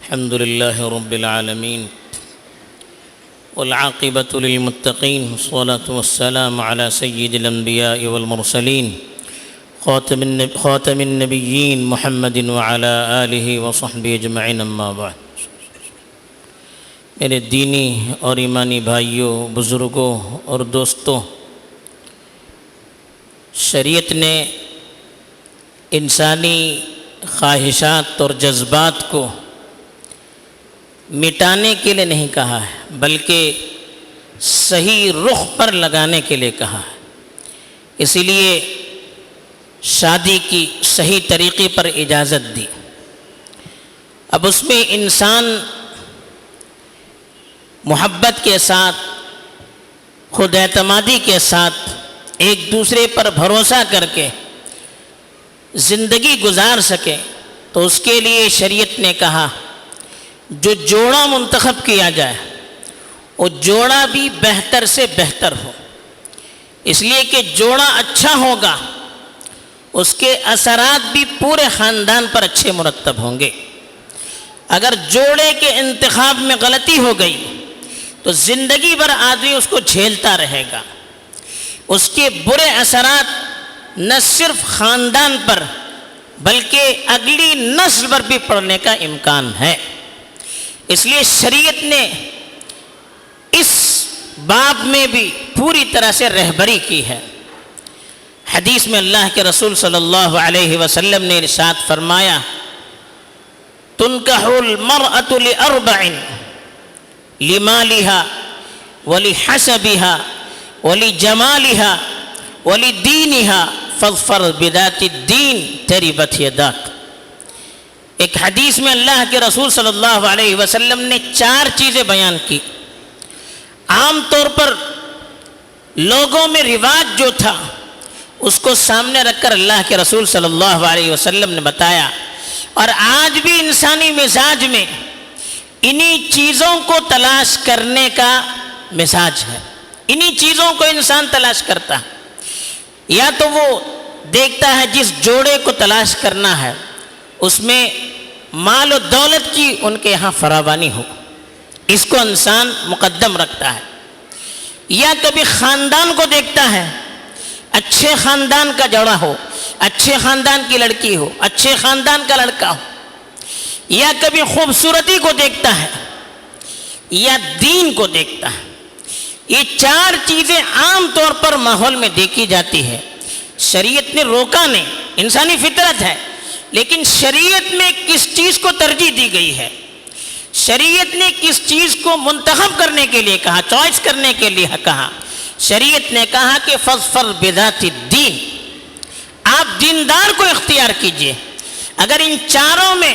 الحمد لله رب العالمين والعاقبة للمتقين والصلاة والسلام على سيد الأنبياء والمرسلين خاتم النبيين محمد وعلى آله وصحبه أجمعين اما بعد۔ میرے دینی اور ایمانی بھائیوں، بزرگوں اور دوستوں، شریعت نے انسانی خواہشات اور جذبات کو مٹانے کے لیے نہیں کہا ہے، بلکہ صحیح رخ پر لگانے کے لیے کہا ہے۔ اسی لیے شادی کی صحیح طریقے پر اجازت دی۔ اب اس میں انسان محبت کے ساتھ، خود اعتمادی کے ساتھ، ایک دوسرے پر بھروسہ کر کے زندگی گزار سکے، تو اس کے لیے شریعت نے کہا جو جوڑا منتخب کیا جائے وہ جوڑا بھی بہتر سے بہتر ہو، اس لیے کہ جوڑا اچھا ہوگا اس کے اثرات بھی پورے خاندان پر اچھے مرتب ہوں گے۔ اگر جوڑے کے انتخاب میں غلطی ہو گئی تو زندگی بھر آدمی اس کو جھیلتا رہے گا، اس کے برے اثرات نہ صرف خاندان پر بلکہ اگلی نسل پر بھی پڑنے کا امکان ہے۔ اس لیے شریعت نے اس باب میں بھی پوری طرح سے رہبری کی ہے۔ حدیث میں اللہ کے رسول صلی اللہ علیہ وسلم نے ارشاد فرمایا تنکح المرأة لأربع لمالها ولحسبها ولجمالها ولدينها فاظفر بذات الدين تربت يداك۔ ایک حدیث میں اللہ کے رسول صلی اللہ علیہ وسلم نے 4 چیزیں بیان کی۔ عام طور پر لوگوں میں رواج جو تھا اس کو سامنے رکھ کر اللہ کے رسول صلی اللہ علیہ وسلم نے بتایا، اور آج بھی انسانی مزاج میں انہی چیزوں کو تلاش کرنے کا مزاج ہے۔ انہی چیزوں کو انسان تلاش کرتا ہے، یا تو وہ دیکھتا ہے جس جوڑے کو تلاش کرنا ہے اس میں مال و دولت کی ان کے یہاں فراوانی ہو، اس کو انسان مقدم رکھتا ہے، یا کبھی خاندان کو دیکھتا ہے، اچھے خاندان کا جوڑا ہو، اچھے خاندان کی لڑکی ہو، اچھے خاندان کا لڑکا ہو، یا کبھی خوبصورتی کو دیکھتا ہے یا دین کو دیکھتا ہے۔ یہ 4 چیزیں عام طور پر ماحول میں دیکھی جاتی ہے۔ شریعت نے روکا نہیں، انسانی فطرت ہے، لیکن شریعت میں کس چیز کو ترجیح دی گئی ہے، شریعت نے کس چیز کو منتخب کرنے کے لیے کہا، چوائس کرنے کے لیے کہا۔ شریعت نے کہا کہ فاظفر بذات الدین، آپ دیندار کو اختیار کیجئے۔ اگر ان 4 میں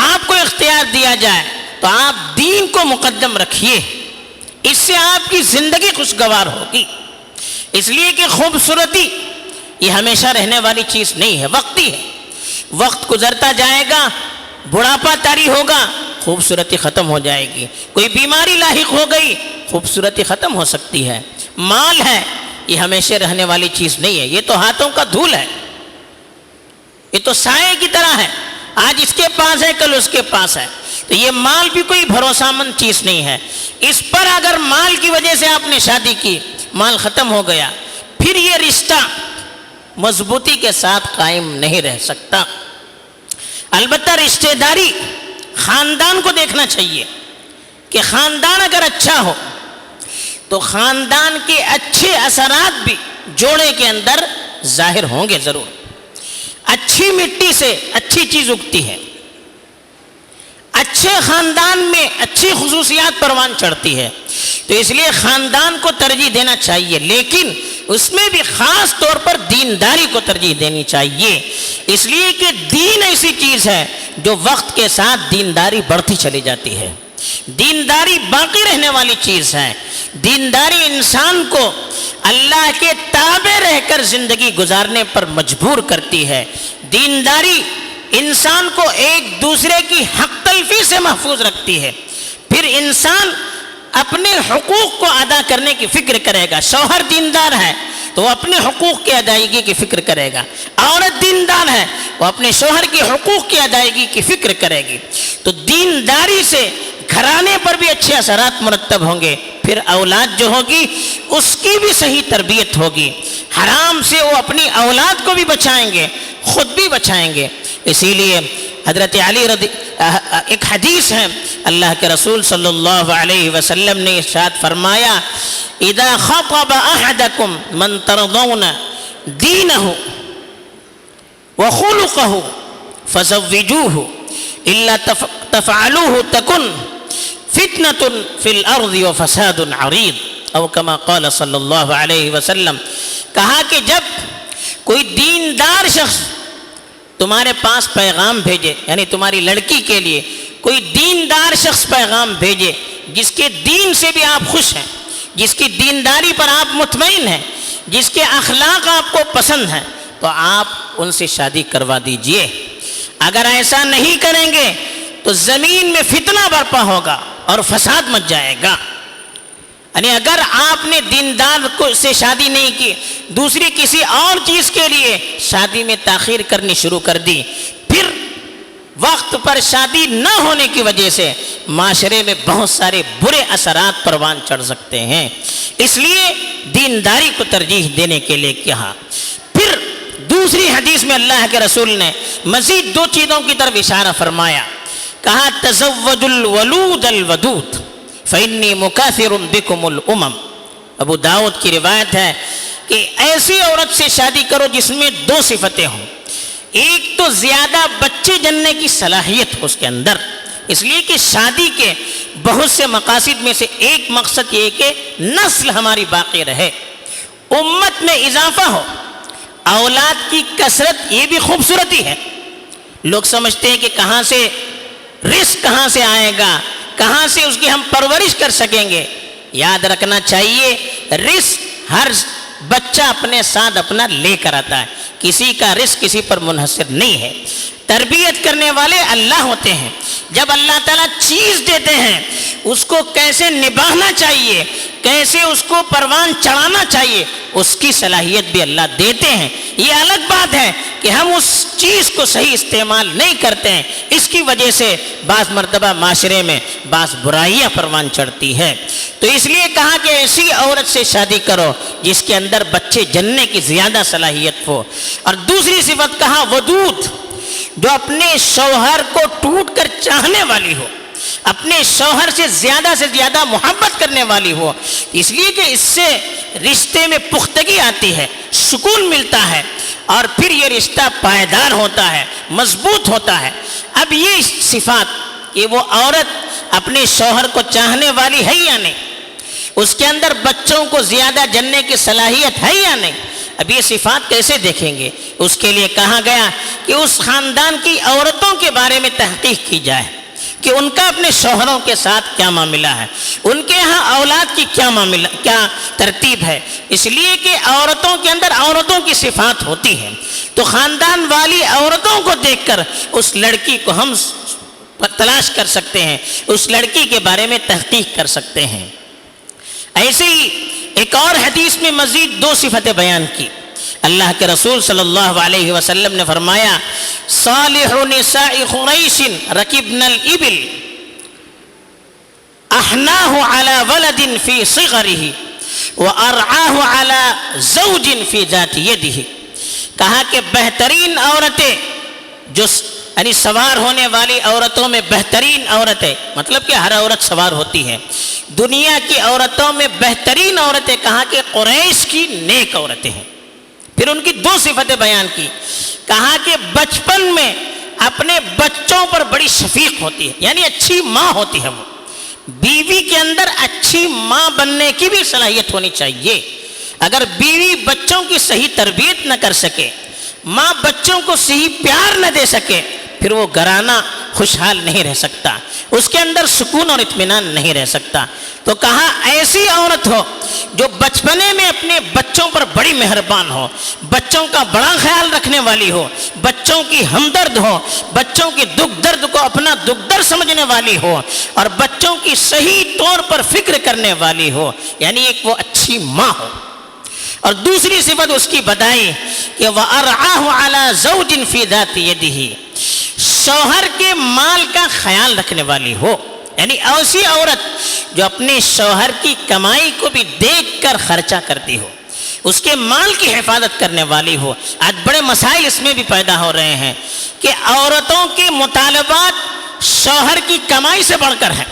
آپ کو اختیار دیا جائے تو آپ دین کو مقدم رکھیے، اس سے آپ کی زندگی خوشگوار ہوگی۔ اس لیے کہ خوبصورتی یہ ہمیشہ رہنے والی چیز نہیں ہے، وقتی ہے۔ وقت گزرتا جائے گا، بڑھاپا طاری ہوگا، خوبصورتی ختم ہو جائے گی، کوئی بیماری لاحق ہو گئی، خوبصورتی ختم ہو سکتی ہے۔ مال ہے یہ ہمیشہ رہنے والی چیز نہیں ہے، یہ تو ہاتھوں کا دھول ہے، یہ تو سائے کی طرح ہے، آج اس کے پاس ہے کل اس کے پاس ہے۔ تو یہ مال بھی کوئی بھروسہ مند چیز نہیں ہے، اس پر اگر مال کی وجہ سے آپ نے شادی کی، مال ختم ہو گیا، پھر یہ رشتہ مضبوطی کے ساتھ قائم نہیں رہ سکتا۔ البتہ رشتہ داری خاندان کو دیکھنا چاہیے کہ خاندان اگر اچھا ہو تو خاندان کے اچھے اثرات بھی جوڑے کے اندر ظاہر ہوں گے ضرور۔ اچھی مٹی سے اچھی چیز اگتی ہے، اچھے خاندان میں اچھی خصوصیات پروان چڑھتی ہے، تو اس لیے خاندان کو ترجیح دینا چاہیے، لیکن اس میں بھی خاص طور پر دینداری کو ترجیح دینی چاہیے، اس لیے کہ دین ایسی چیز ہے جو وقت کے ساتھ دینداری بڑھتی چلی جاتی ہے، دینداری باقی رہنے والی چیز ہے۔ دینداری انسان کو اللہ کے تابع رہ کر زندگی گزارنے پر مجبور کرتی ہے، دینداری انسان کو ایک دوسرے کی حق تلفی سے محفوظ رکھتی ہے، پھر انسان اپنے حقوق کو ادا کرنے کی فکر کرے گا۔ شوہر دیندار ہے تو وہ اپنے حقوق کی ادائیگی کی فکر کرے گا، عورت دیندار ہے وہ اپنے شوہر کے حقوق کی ادائیگی کی فکر کرے گی۔ تو دینداری سے گھرانے پر بھی اچھے اثرات مرتب ہوں گے، پھر اولاد جو ہوگی اس کی بھی صحیح تربیت ہوگی، حرام سے وہ اپنی اولاد کو بھی بچائیں گے، خود بھی بچائیں گے۔ اسی لیے حضرت علی ایک حدیث ہے، اللہ کے رسول صلی اللہ علیہ وسلم نے ارشاد فرمایا، اذا خطب احدکم من ترضون دینہ وخلقہ فزوجوہ الا تفعلوہ تکن فتنة فی الارض وفساد عریض، او کما قال صلی اللہ علیہ وسلم۔ کہا کہ جب کوئی دیندار شخص تمہارے پاس پیغام بھیجے، یعنی تمہاری لڑکی کے لیے کوئی دیندار شخص پیغام بھیجے جس کے دین سے بھی آپ خوش ہیں، جس کی دینداری پر آپ مطمئن ہیں، جس کے اخلاق آپ کو پسند ہیں، تو آپ ان سے شادی کروا دیجئے۔ اگر ایسا نہیں کریں گے تو زمین میں فتنہ برپا ہوگا اور فساد مچ جائے گا۔ یعنی اگر آپ نے دیندار سے شادی نہیں کی، دوسری کسی اور چیز کے لیے شادی میں تاخیر کرنی شروع کر دی، پھر وقت پر شادی نہ ہونے کی وجہ سے معاشرے میں بہت سارے برے اثرات پروان چڑھ سکتے ہیں۔ اس لیے دینداری کو ترجیح دینے کے لیے کہا۔ پھر دوسری حدیث میں اللہ کے رسول نے مزید دو چیزوں کی طرف اشارہ فرمایا، کہا تزوج الولود الودود فإنی مکاثر بکم الامم۔ ابو داؤد کی روایت ہے کہ ایسی عورت سے شادی کرو جس میں دو صفتیں ہوں، ایک تو زیادہ بچے جننے کی صلاحیت ہو اس کے اندر، اس لیے کہ شادی کے بہت سے مقاصد میں سے ایک مقصد یہ کہ نسل ہماری باقی رہے، امت میں اضافہ ہو، اولاد کی کثرت یہ بھی خوبصورتی ہے۔ لوگ سمجھتے ہیں کہ کہاں سے رزق کہاں سے آئے گا، کہاں سے اس کی ہم پرورش کر سکیں گے۔ یاد رکھنا چاہیے رزق ہر بچہ اپنے ساتھ اپنا لے کر آتا ہے، کسی کا رزق کسی پر منحصر نہیں ہے۔ تربیت کرنے والے اللہ ہوتے ہیں۔ جب اللہ تعالیٰ چیز دیتے ہیں اس کو کیسے نبھانا چاہیے، کیسے اس کو پروان چڑھانا چاہیے، اس کی صلاحیت بھی اللہ دیتے ہیں۔ یہ الگ بات ہے کہ ہم اس چیز کو صحیح استعمال نہیں کرتے ہیں، اس کی وجہ سے بعض مرتبہ معاشرے میں بعض برائیاں پروان چڑھتی ہے۔ تو اس لیے کہا کہ ایسی عورت سے شادی کرو جس کے اندر بچے جننے کی زیادہ صلاحیت ہو۔ اور دوسری صفت کہا ودود، جو اپنے شوہر کو ٹوٹ کر چاہنے والی ہو، اپنے شوہر سے زیادہ محبت کرنے والی ہو، اس لیے کہ اس سے رشتے میں پختگی آتی ہے، سکون ملتا ہے، اور پھر یہ رشتہ پائیدار ہوتا ہے، مضبوط ہوتا ہے۔ اب یہ صفات کہ وہ عورت اپنے شوہر کو چاہنے والی ہے یا نہیں، اس کے اندر بچوں کو زیادہ جننے کی صلاحیت ہے یا نہیں، اب یہ صفات کیسے دیکھیں گے؟ اس کے لیے کہا گیا کہ اس خاندان کی عورتوں کے بارے میں تحقیق کی جائے کہ ان کا اپنے شوہروں کے ساتھ کیا معاملہ ہے، ان کے ہاں اولاد کی کیا ترتیب ہے، اس لیے کہ عورتوں کے اندر عورتوں کی صفات ہوتی ہیں، تو خاندان والی عورتوں کو دیکھ کر اس لڑکی کو ہم تلاش کر سکتے ہیں، اس لڑکی کے بارے میں تحقیق کر سکتے ہیں۔ ایسے ہی ایک اور حدیث میں مزید دو صفتیں بیان کی۔ اللہ کے رسول صلی اللہ علیہ وسلم نے فرمایا، صالح نساء قریش رکبن الابل احناہ علی ولد فی صغرہ وارعاہ علی زوج فی ذات یدہ۔ کہا کہ بہترین عورتیں جو یعنی سوار ہونے والی عورتوں میں بہترین عورتیں، مطلب کہ ہر عورت سوار ہوتی ہے، دنیا کی عورتوں میں بہترین عورتیں کہا کہ قریش کی نیک عورتیں ہیں۔ پھر ان کی دو صفتیں بیان کی، کہا کہ بچپن میں اپنے بچوں پر بڑی شفیق ہوتی ہے، یعنی اچھی ماں ہوتی ہے، وہ بیوی کے اندر اچھی ماں بننے کی بھی صلاحیت ہونی چاہیے۔ اگر بیوی بچوں کی صحیح تربیت نہ کر سکے، ماں بچوں کو صحیح پیار نہ دے سکے، پھر وہ گھرانہ خوشحال نہیں رہ سکتا، اس کے اندر سکون اور اطمینان نہیں رہ سکتا۔ تو کہا ایسی عورت ہو جو بچپنے میں اپنے بچوں پر بڑی مہربان ہو، بچوں کا بڑا خیال رکھنے والی ہو، بچوں کی ہمدرد ہو، بچوں کی دکھ درد کو اپنا دکھ درد سمجھنے والی ہو، اور بچوں کی صحیح طور پر فکر کرنے والی ہو، یعنی ایک وہ اچھی ماں ہو۔ اور دوسری صفت اس کی بتائی کہ وَأَرْعَاهُ عَلَى زَوْجٍ فِي ذَاتِ يَدِهِ، شوہر کے مال کا خیال رکھنے والی ہو، یعنی ایسی عورت جو اپنے شوہر کی کمائی کو بھی دیکھ کر خرچہ کرتی ہو، اس کے مال کی حفاظت کرنے والی ہو۔ آج بڑے مسائل اس میں بھی پیدا ہو رہے ہیں کہ عورتوں کے مطالبات شوہر کی کمائی سے بڑھ کر ہیں،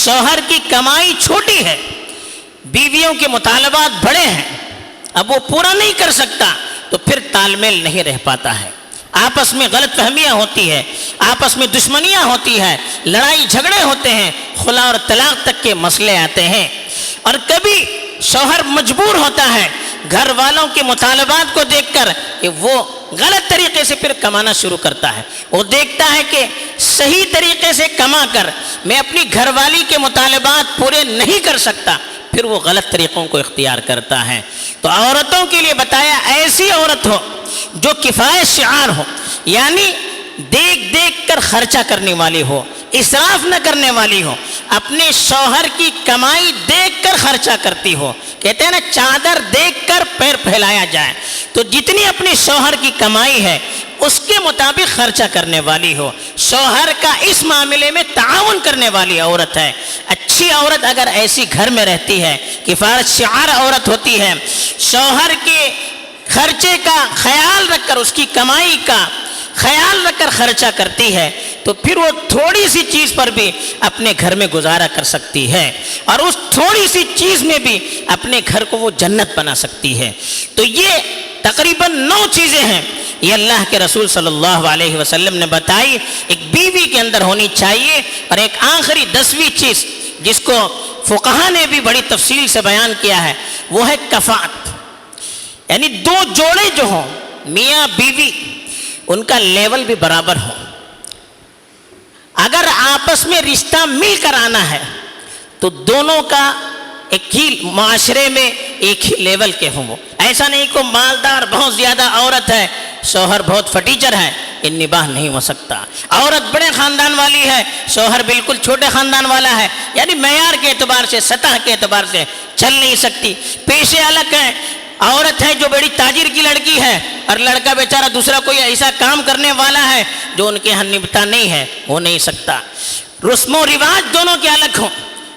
شوہر کی کمائی چھوٹی ہے، بیویوں کے مطالبات بڑے ہیں، اب وہ پورا نہیں کر سکتا تو پھر تال میل نہیں رہ پاتا ہے، آپس میں غلط فہمیاں ہوتی ہے، آپس میں دشمنیاں ہوتی ہے، لڑائی جھگڑے ہوتے ہیں، خلا اور طلاق تک کے مسئلے آتے ہیں۔ اور کبھی شوہر مجبور ہوتا ہے گھر والوں کے مطالبات کو دیکھ کر کہ وہ غلط طریقے سے پھر کمانا شروع کرتا ہے، وہ دیکھتا ہے کہ صحیح طریقے سے کما کر میں اپنی گھر والی کے مطالبات پورے نہیں کر سکتا، پھر وہ غلط طریقوں کو اختیار کرتا ہے۔ تو عورتوں کے لیے بتایا ایسی عورت ہو جو کفایت شعار ہو، یعنی دیکھ دیکھ کر خرچہ کرنے والی ہو، اسراف نہ کرنے والی ہو، اپنے شوہر کی کمائی دیکھ کر خرچہ کرتی ہو۔ کہتے ہیں نا چادر دیکھ کر پیر پھیلایا جائے، تو جتنی اپنے شوہر کی کمائی ہے اس کے مطابق خرچہ کرنے والی ہو، شوہر کا اس معاملے میں تعاون کرنے والی عورت ہے۔ اچھی عورت اگر ایسی گھر میں رہتی ہے، کفایت شعار عورت ہوتی ہے، شوہر کے خرچے کا خیال رکھ کر، اس کی کمائی کا خیال رکھ کر خرچہ کرتی ہے، تو پھر وہ تھوڑی سی چیز پر بھی اپنے گھر میں گزارا کر سکتی ہے، اور اس تھوڑی سی چیز میں بھی اپنے گھر کو وہ جنت بنا سکتی ہے۔ تو یہ تقریباً 9 چیزیں ہیں یہ اللہ کے رسول صلی اللہ علیہ وسلم نے بتائی ایک بیوی کے اندر ہونی چاہیے۔ اور ایک آخری 10ویں چیز جس کو فقہا نے بھی بڑی تفصیل سے بیان کیا ہے وہ ہے کفاءت، یعنی 2 جوڑے جو ہوں میاں بیوی ان کا لیول بھی برابر ہو۔ اگر آپس میں رشتہ مل کر آنا ہے تو دونوں کا ایک ہی معاشرے میں ایک ہی لیول کے ہوں، وہ ایسا نہیں کہ مالدار بہت زیادہ عورت ہے، شوہر بہت فٹیچر ہے، ان نباہ نہیں ہو سکتا۔ عورت بڑے خاندان والی ہے، شوہر بالکل چھوٹے خاندان والا ہے، یعنی معیار کے اعتبار سے، سطح کے اعتبار سے چل نہیں سکتی۔ پیشے الگ ہیں، عورت ہے جو بڑی تاجر کی لڑکی ہے اور لڑکا بیچارہ دوسرا کوئی ایسا کام کرنے والا ہے جو ان کے ہاں نبتا نہیں ہے، ہو نہیں سکتا۔ رسم و رواج دونوں کے الگ ہوں،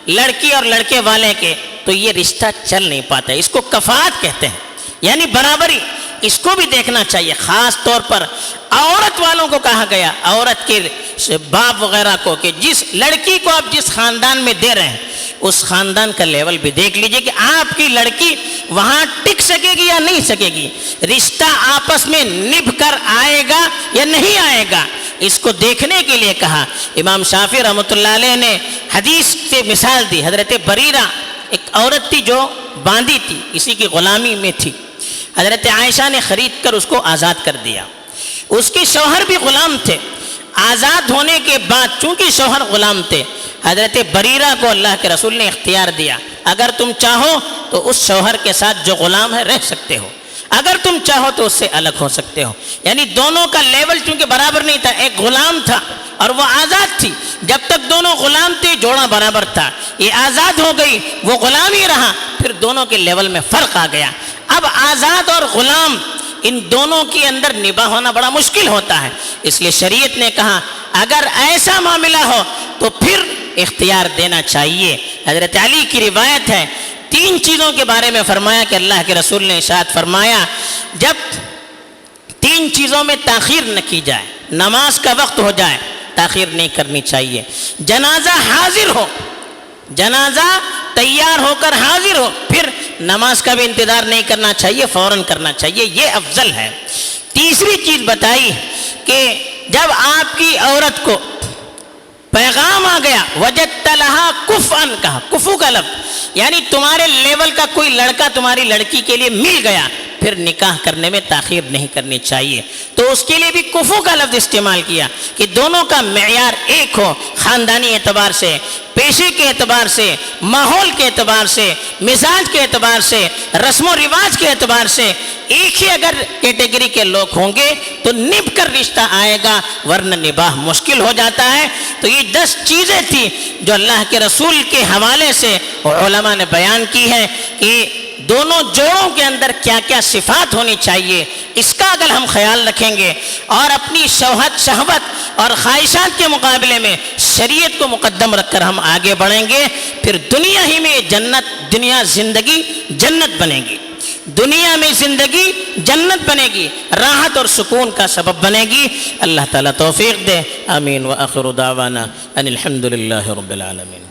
لڑکی اور لڑکے والے کے، تو یہ رشتہ چل نہیں پاتا ہے۔ اس کو کفاءت کہتے ہیں، یعنی برابری۔ اس کو بھی دیکھنا چاہیے، خاص طور پر عورت والوں کو کہا گیا، عورت کے باپ وغیرہ کو، کہ جس لڑکی کو آپ جس خاندان میں دے رہے ہیں اس خاندان کا لیول بھی دیکھ لیجئے کہ آپ کی لڑکی وہاں ٹک سکے گی یا نہیں سکے گی، رشتہ آپس میں نبھ کر آئے گا یا نہیں آئے گا، اس کو دیکھنے کے لیے کہا۔ امام شافعی رحمۃ اللہ علیہ نے حدیث سے مثال دی، حضرت بریرہ ایک عورت تھی جو باندھی تھی، کسی کی غلامی میں تھی، حضرت عائشہ نے خرید کر اس کو آزاد کر دیا، اس کے شوہر بھی غلام تھے۔ آزاد ہونے کے بعد چونکہ شوہر غلام تھے، حضرت بریرہ کو اللہ کے رسول نے اختیار دیا، اگر تم چاہو تو اس شوہر کے ساتھ جو غلام ہے رہ سکتے ہو، اگر تم چاہو تو اس سے الگ ہو سکتے ہو۔ یعنی دونوں کا لیول چونکہ برابر نہیں تھا، ایک غلام تھا اور وہ آزاد تھی، جب تک دونوں غلام تھے جوڑا برابر تھا، یہ آزاد ہو گئی وہ غلام ہی رہا، پھر دونوں کے لیول میں فرق آ گیا۔ اب آزاد اور غلام ان دونوں کے اندر نباہ ہونا بڑا مشکل ہوتا ہے، اس لیے شریعت نے کہا اگر ایسا معاملہ ہو تو پھر اختیار دینا چاہیے۔ حضرت علی کی روایت ہے، 3 چیزوں کے بارے میں فرمایا کہ اللہ کے رسول نے ارشاد فرمایا جب 3 چیزوں میں تاخیر نہ کی جائے، نماز کا وقت ہو جائے تاخیر نہیں کرنی چاہیے، جنازہ حاضر ہو، جنازہ تیار ہو کر حاضر ہو، پھر نماز کا بھی انتظار نہیں کرنا چاہیے، فوراً کرنا چاہیے، یہ افضل ہے۔ تیسری چیز بتائی کہ جب آپ کی عورت کو پیغام آ گیا، وجدت لہا کفءن کہا، کفو کا لفظ یعنی تمہارے لیول کا کوئی لڑکا تمہاری لڑکی کے لیے مل گیا، پھر نکاح کرنے میں تاخیر نہیں کرنی چاہیے۔ تو اس کے لیے بھی کفو کا لفظ استعمال کیا کہ دونوں کا معیار ایک ہو، خاندانی اعتبار سے، پیشے کے اعتبار سے، ماحول کے اعتبار سے، مزاج کے اعتبار سے، رسم و رواج کے اعتبار سے ایک ہی اگر کیٹیگری کے لوگ ہوں گے تو نبھ کر رشتہ آئے گا، ورنہ نباہ مشکل ہو جاتا ہے۔ تو یہ 10 چیزیں تھیں جو اللہ کے رسول کے حوالے سے علماء نے بیان کی ہے کہ دونوں جوڑوں کے اندر کیا کیا صفات ہونی چاہیے، اس کا اگر ہم خیال رکھیں گے اور اپنی شہوت اور خواہشات کے مقابلے میں شریعت کو مقدم رکھ کر ہم آگے بڑھیں گے، پھر دنیا ہی میں زندگی جنت بنے گی، دنیا میں زندگی جنت بنے گی، راحت اور سکون کا سبب بنے گی۔ اللہ تعالیٰ توفیق دے، آمین۔ وآخر دعوانا ان الحمد للہ رب العالمین۔